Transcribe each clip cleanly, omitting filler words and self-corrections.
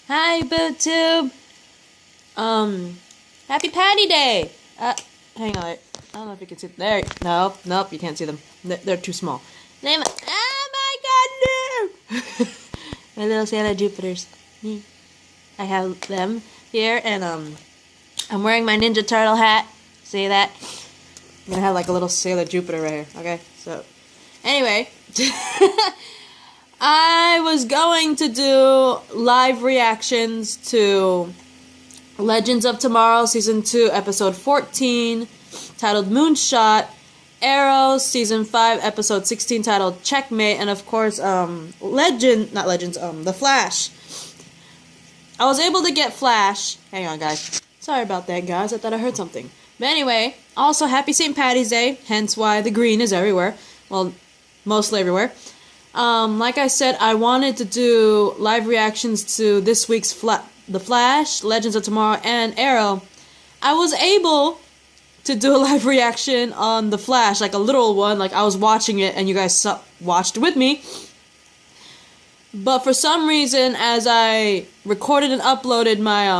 Hi, BooTube. Happy Patty Day. Hang on. I don't know if you can see. There. Nope. You can't see them. They're too small. Name. Oh my God, no! My little Santa Jupiters. I have them here, and I'm wearing my Ninja Turtle hat. See that? I'm gonna have like a little Sailor Jupiter right here. Okay. So, anyway. I was going to do live reactions to Legends of Tomorrow Season 2 Episode 14 titled Moonshot, Arrow Season 5 Episode 16 titled Checkmate, and of course The Flash. I was able to get Flash. Hang on, guys. Sorry about that, guys. I thought I heard something. But anyway, also happy St. Patty's Day, hence why the green is everywhere. Well, mostly everywhere. Like I said, I wanted to do live reactions to this week's The Flash, Legends of Tomorrow, and Arrow. I was able to do a live reaction on The Flash, like a literal one, like I was watching it and you guys watched with me. But for some reason, as I recorded and uploaded my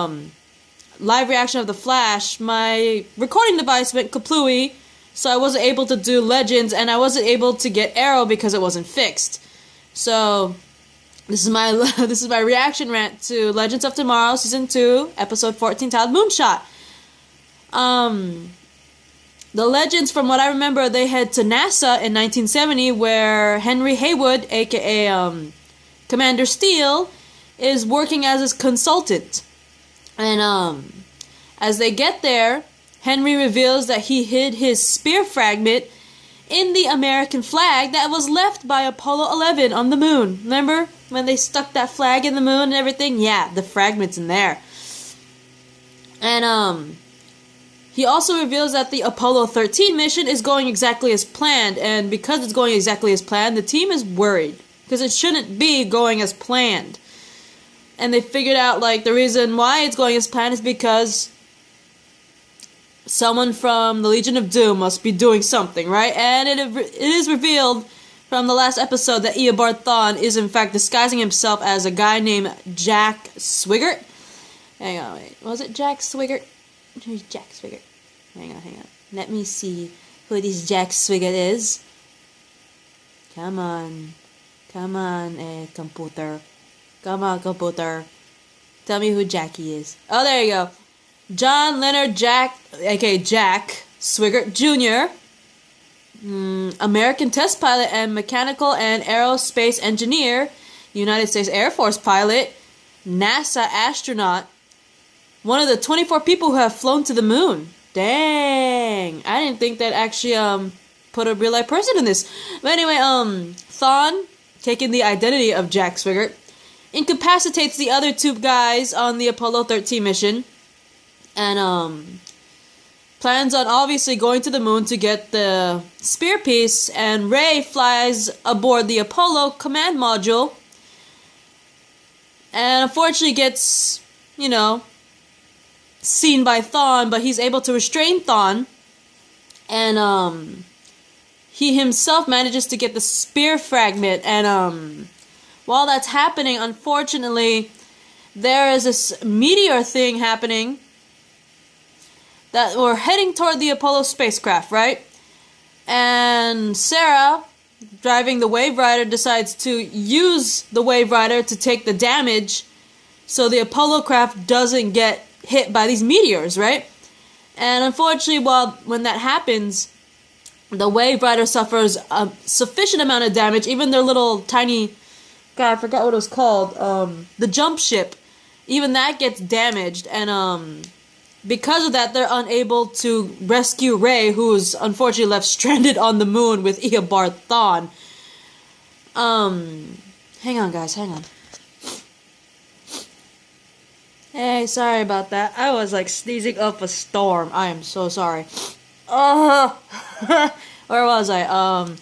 live reaction of The Flash, my recording device went kaplooey, so I wasn't able to do Legends, and I wasn't able to get Arrow because it wasn't fixed. So this is my reaction rant to Legends of Tomorrow Season 2 Episode 14 titled Moonshot. The Legends, from what I remember, they head to NASA in 1970, where Henry Haywood, aka Commander Steele, is working as his consultant. And as they get there, Henry reveals that he hid his spear fragment in the American flag that was left by Apollo 11 on the moon. Remember when they stuck that flag in the moon and everything? Yeah, the fragment's in there. And he also reveals that the Apollo 13 mission is going exactly as planned, and because it's going exactly as planned, the team is worried because it shouldn't be going as planned. And they figured out, like, the reason why it's going as planned is because someone from the Legion of Doom must be doing something, right? And it is revealed from the last episode that Eobard Thawne is in fact disguising himself as a guy named Jack Swigert. Hang on, wait. Was it Jack Swigert? Who's Jack Swigert? Hang on. Let me see who this Jack Swigert is. Come on, computer. Come on, computer. Tell me who Jackie is. Oh, there you go. John Leonard Jack, aka Jack Swigert Jr., American test pilot and mechanical and aerospace engineer, United States Air Force pilot, NASA astronaut, one of the 24 people who have flown to the moon. Dang, I didn't think that actually put a real life person in this. But anyway, Thawne, taking the identity of Jack Swigert, incapacitates the other two guys on the Apollo 13 mission. And plans on obviously going to the moon to get the spear piece, and Ray flies aboard the Apollo command module and unfortunately gets, seen by Thawne, but he's able to restrain Thawne, and he himself manages to get the spear fragment, and while that's happening, unfortunately, there is this meteor thing happening that we're heading toward the Apollo spacecraft, right? And Sarah, driving the Wave Rider, decides to use the Wave Rider to take the damage so the Apollo craft doesn't get hit by these meteors, right? And unfortunately, when that happens, the Wave Rider suffers a sufficient amount of damage. Even their little tiny, God, I forgot what it was called, the jump ship, even that gets damaged, and because of that, they're unable to rescue Ray, who's unfortunately left stranded on the moon with Eobard Thawne. Hang on, guys, hang on. Hey, sorry about that. I was like sneezing up a storm. I am so sorry. Where was I?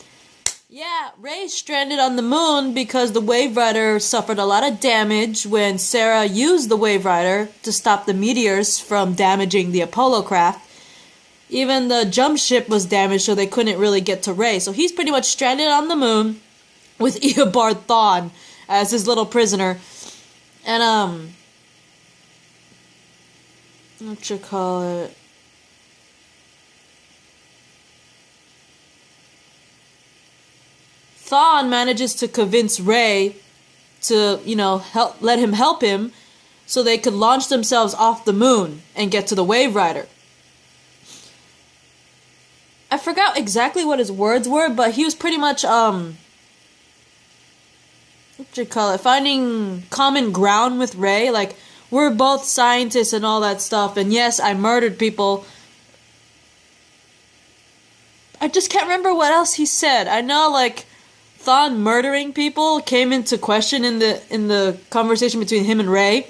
Yeah, Ray's stranded on the moon because the Wave Rider suffered a lot of damage when Sarah used the Wave Rider to stop the meteors from damaging the Apollo craft. Even the jump ship was damaged, so they couldn't really get to Ray. So he's pretty much stranded on the moon with Eobard Thawne as his little prisoner. And what you call it? Thawne manages to convince Ray to, let him help him so they could launch themselves off the moon and get to the Wave Rider. I forgot exactly what his words were, but he was pretty much, finding common ground with Ray. Like, we're both scientists and all that stuff, and yes, I murdered people. I just can't remember what else he said. I know, like, Thawne murdering people came into question in the conversation between him and Ray.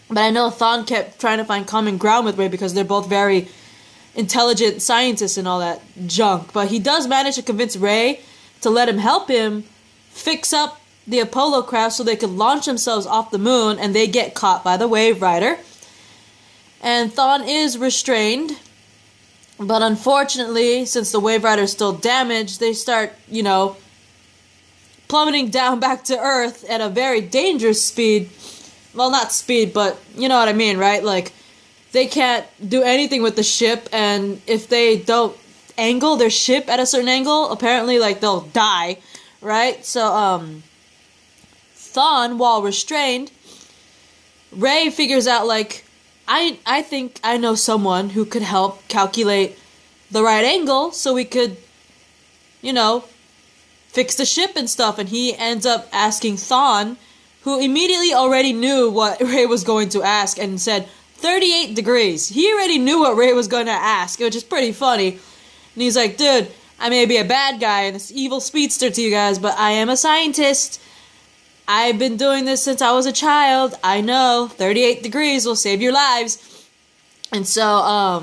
But I know Thawne kept trying to find common ground with Ray because they're both very intelligent scientists and all that junk. But he does manage to convince Ray to let him help him fix up the Apollo craft so they could launch themselves off the moon, and they get caught by the Wave Rider. And Thawne is restrained. But unfortunately, since the Wave Rider is still damaged, they start, plummeting down back to Earth at a very dangerous speed. Well, not speed, but you know what I mean, right? Like, they can't do anything with the ship, and if they don't angle their ship at a certain angle, apparently, like, they'll die, right? So, Thawne, while restrained, Ray figures out, like, I think I know someone who could help calculate the right angle so we could, fix the ship and stuff. And he ends up asking Thawne, who immediately already knew what Ray was going to ask, and said 38 degrees. He already knew what Ray was going to ask, which is pretty funny. And he's like, dude, I may be a bad guy and this evil speedster to you guys, but I am a scientist. I've been doing this since I was a child. I know 38 degrees will save your lives. And so,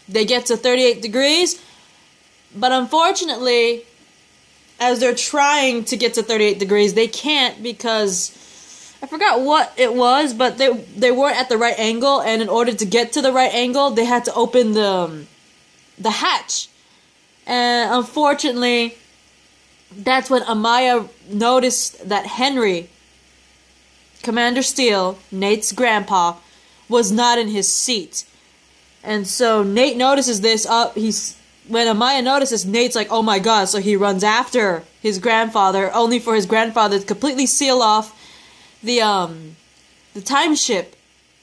they get to 38 degrees. But unfortunately, as they're trying to get to 38 degrees, they can't because I forgot what it was, but they weren't at the right angle. And in order to get to the right angle, they had to open the hatch. And unfortunately, that's when Amaya noticed that Henry, Commander Steele, Nate's grandpa, was not in his seat. And so Nate notices this. When Amaya notices, Nate's like, oh my god, so he runs after his grandfather, only for his grandfather to completely seal off the time ship.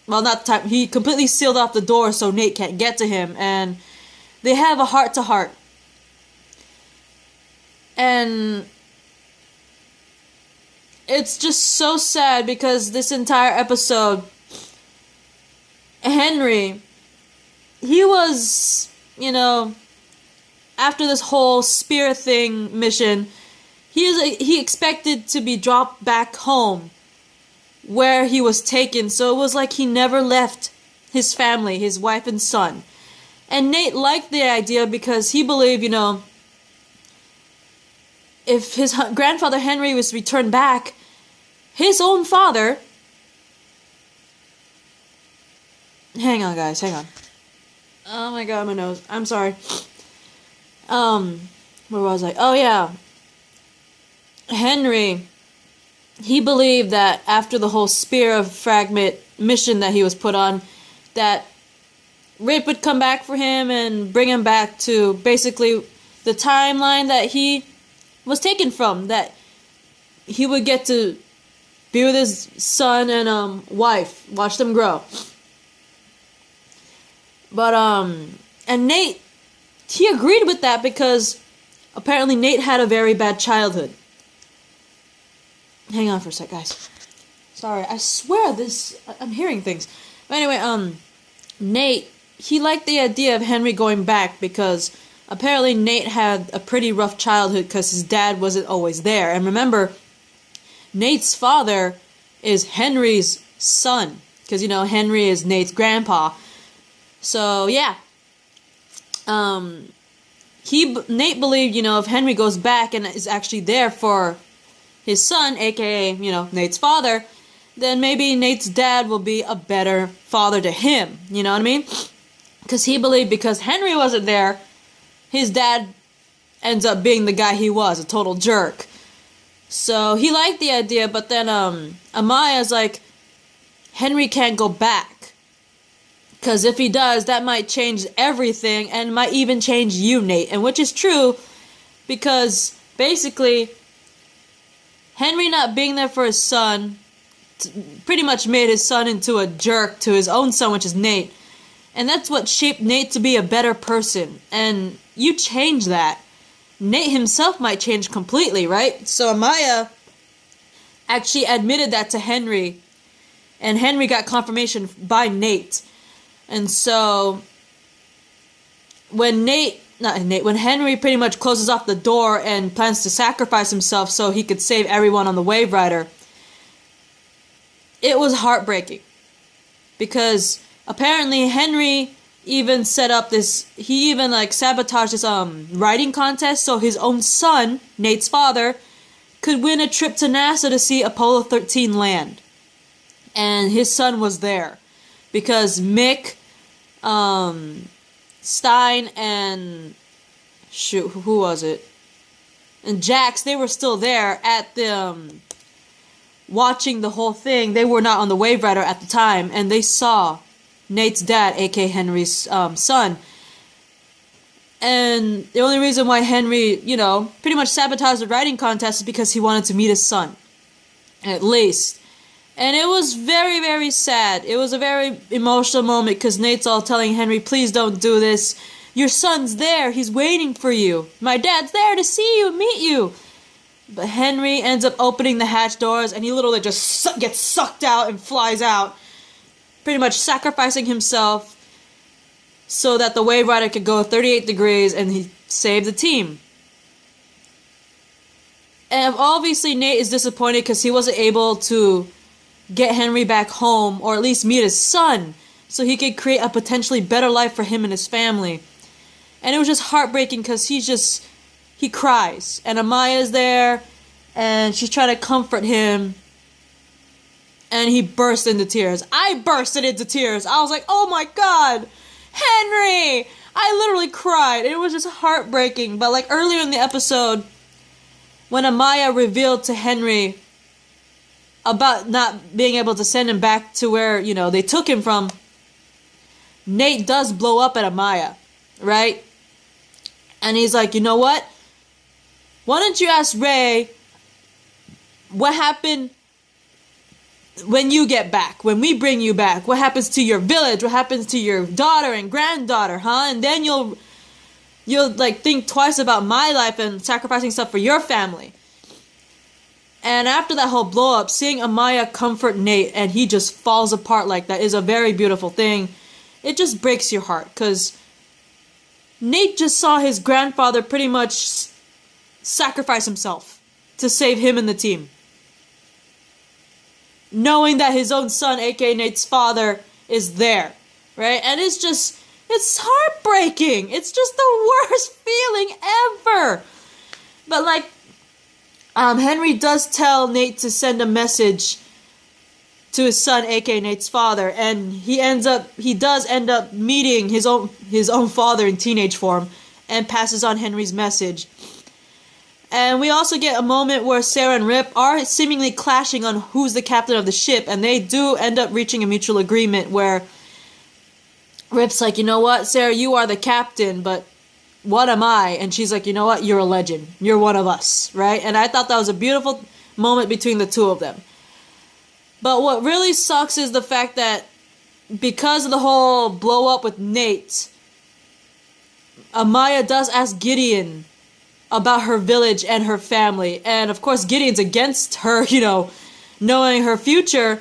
Well, not the time, he completely sealed off the door so Nate can't get to him, and they have a heart-to-heart. And it's just so sad because this entire episode, Henry, he was, after this whole spear thing mission, he expected to be dropped back home where he was taken. So it was like he never left his family, his wife and son. And Nate liked the idea because he believed, if his grandfather Henry was returned back, his own father... Hang on, guys, hang on. Oh my god, my nose. I'm sorry. Where was I? Oh yeah. Henry, he believed that after the whole Spear of Fragment mission that he was put on, that Rip would come back for him and bring him back to basically the timeline that he was taken from, that he would get to be with his son and wife, watch them grow. But and Nate, he agreed with that because apparently Nate had a very bad childhood. Hang on for a sec, guys. Sorry, I swear I'm hearing things. But anyway, Nate, he liked the idea of Henry going back because apparently Nate had a pretty rough childhood because his dad wasn't always there. And remember, Nate's father is Henry's son. Because, Henry is Nate's grandpa. So, yeah. Nate believed, if Henry goes back and is actually there for his son, aka, Nate's father, then maybe Nate's dad will be a better father to him. You know what I mean? Because he believed because Henry wasn't there, his dad ends up being the guy he was, a total jerk. So he liked the idea, but then Amaya's like, Henry can't go back. Because if he does, that might change everything and might even change you, Nate. And which is true, because basically, Henry not being there for his son pretty much made his son into a jerk to his own son, which is Nate. And that's what shaped Nate to be a better person. And you change that. Nate himself might change completely, right? So Amaya actually admitted that to Henry. And Henry got confirmation by Nate. And so when Henry pretty much closes off the door and plans to sacrifice himself so he could save everyone on the Wave Rider, it was heartbreaking. Because apparently Henry even set up he even sabotaged this writing contest so his own son, Nate's father, could win a trip to NASA to see Apollo 13 land. And his son was there. Because Mick, Stein, and who was it? And Jax, they were still there at the watching the whole thing. They were not on the Wave Rider at the time, and they saw Nate's dad, aka Henry's son. And the only reason why Henry, pretty much sabotaged the writing contest is because he wanted to meet his son. At least. And it was very, very sad. It was a very emotional moment because Nate's all telling Henry, please don't do this. Your son's there. He's waiting for you. My dad's there to see you, meet you. But Henry ends up opening the hatch doors and he literally just gets sucked out and flies out. Pretty much sacrificing himself so that the Wave Rider could go 38 degrees and he saved the team. And obviously Nate is disappointed because he wasn't able to get Henry back home, or at least meet his son, so he could create a potentially better life for him and his family. And it was just heartbreaking because he cries. And Amaya's there, and she's trying to comfort him. And he burst into tears. I bursted into tears. I was like, oh my god, Henry! I literally cried. It was just heartbreaking. But earlier in the episode, when Amaya revealed to Henry about not being able to send him back to where, they took him from, Nate does blow up at Amaya, right? And he's like, you know what? Why don't you ask Ray what happened when you get back, when we bring you back? What happens to your village? What happens to your daughter and granddaughter, huh? And then you'll think twice about my life and sacrificing stuff for your family. And after that whole blow up, seeing Amaya comfort Nate and he just falls apart like that is a very beautiful thing. It just breaks your heart because Nate just saw his grandfather pretty much sacrifice himself to save him and the team. Knowing that his own son, aka Nate's father, is there, right? And it's heartbreaking. It's just the worst feeling ever. But Henry does tell Nate to send a message to his son, aka Nate's father, and he does end up meeting his own father in teenage form and passes on Henry's message. And we also get a moment where Sarah and Rip are seemingly clashing on who's the captain of the ship, and they do end up reaching a mutual agreement where Rip's like, you know what, Sarah, you are the captain, but what am I? And she's like, you know what, you're a legend. You're one of us, right? And I thought that was a beautiful moment between the two of them. But what really sucks is the fact that because of the whole blow up with Nate, Amaya does ask Gideon about her village and her family. And of course, Gideon's against her, knowing her future.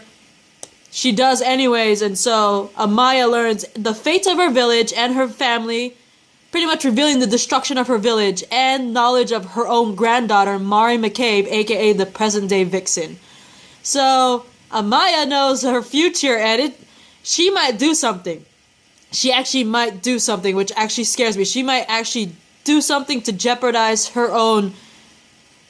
She does anyways. And so Amaya learns the fate of her village and her family, pretty much revealing the destruction of her village and knowledge of her own granddaughter, Mari McCabe, aka the present-day Vixen. So Amaya knows her future, and she might do something. She actually might do something, which actually scares me. She might actually do something to jeopardize her own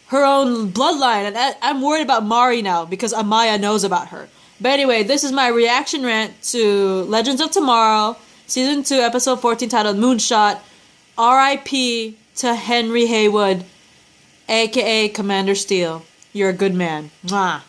bloodline, and I'm worried about Mari now because Amaya knows about her. But anyway, this is my reaction rant to Legends of Tomorrow, Season 2, Episode 14, titled Moonshot. R.I.P. to Henry Haywood, aka Commander Steele. You're a good man. Mwah.